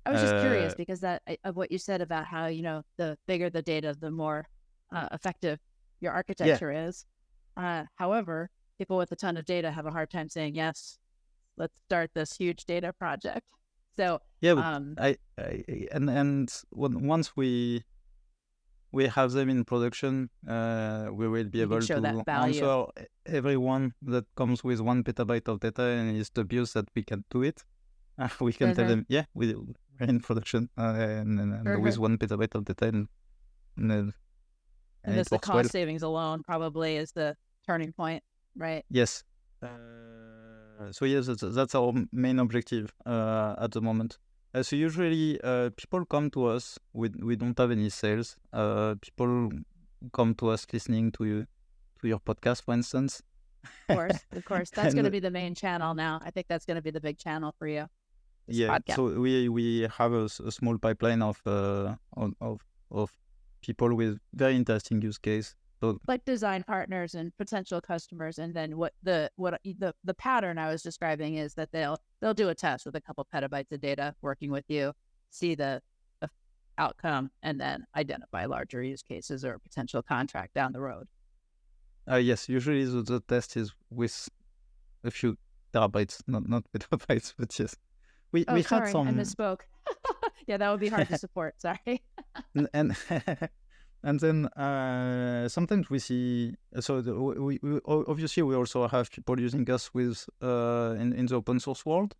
I was just curious because of what you said about how, the bigger the data, the more effective your architecture is. However, people with a ton of data have a hard time saying, yes, let's start this huge data project. So once we have them in production, we will be able to answer everyone that comes with 1 petabyte of data and is dubious that we can do it. We can tell them, we're in production and with 1 petabyte of data. And the cost savings alone probably is the turning point, right? Yes. So yes, that's our main objective at the moment. So usually people come to us. We don't have any sales. People come to us listening to your podcast, for instance. Of course. That's going to be the main channel now. I think that's going to be the big channel for you. Podcast. So we have a small pipeline of people with very interesting use case. So, like design partners and potential customers, and then what the pattern I was describing is that they'll do a test with a couple petabytes of data working with you, see the outcome, and then identify larger use cases or potential contract down the road. Yes, usually the test is with a few terabytes, not petabytes, but yes. We had some. I misspoke. Yeah, that would be hard to support. Sorry. And then sometimes we see. So we obviously we also have people using us with in the open source world.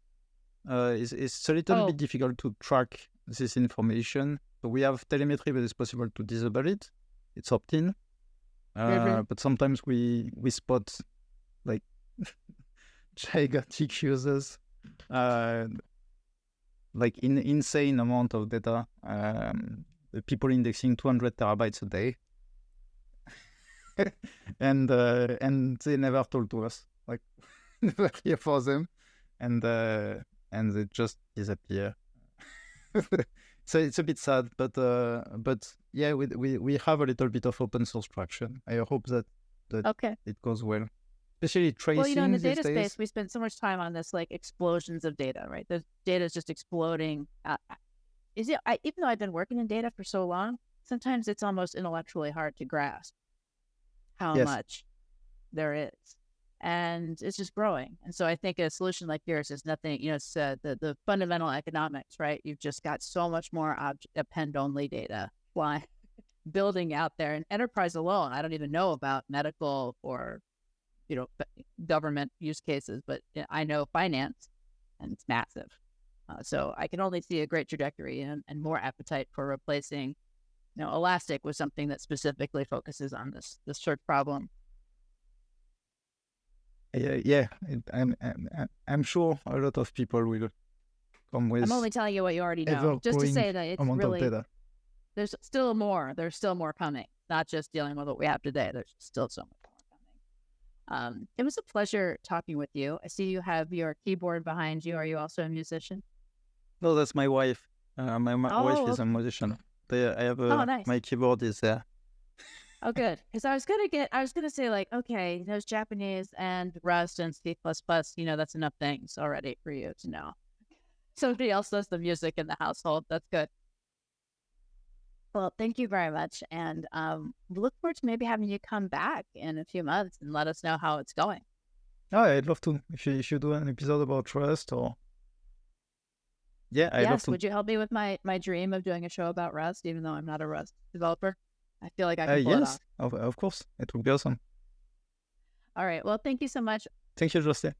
It's a little bit difficult to track this information. So we have telemetry, but it's possible to disable it. It's opt-in. But sometimes we spot like gigantic users. Like insane amount of data, people indexing 200 terabytes a day, and they never told to us, like never here for them, and they just disappear. So it's a bit sad, but yeah, we have a little bit of open source traction. I hope that it goes well. Especially tracing. Well, in the data space, we spend so much time on this, like explosions of data, right? The data is just exploding. Even though I've been working in data for so long, sometimes it's almost intellectually hard to grasp how Yes. much there is. And it's just growing. And so I think a solution like yours is nothing, it's the fundamental economics, right? You've just got so much more append-only data building out there. And enterprise alone, I don't even know about medical or, government use cases, but I know finance, and it's massive. So I can only see a great trajectory and more appetite for replacing, Elastic with something that specifically focuses on this search problem. Yeah. I'm sure a lot of people will come with. I'm only telling you what you already know, just to say that it's amount really, of data. there's still more coming, not just dealing with what we have today. There's still so much more coming. It was a pleasure talking with you. I see you have your keyboard behind you. Are you also a musician? No, that's my wife. My wife is a musician. I have nice. My keyboard is there. Oh, good. Because I was gonna say, like, okay, there's Japanese and Rust and C++. That's enough things already for you to know. Somebody else does the music in the household. That's good. Well, thank you very much, and we look forward to maybe having you come back in a few months and let us know how it's going. Oh, I'd love to. If you do an episode about Rust or I'd love to. Would you help me with my dream of doing a show about Rust, even though I'm not a Rust developer? I feel like I can pull it off. Of course. It would be awesome. All right. Well, thank you so much. Thank you, Jose.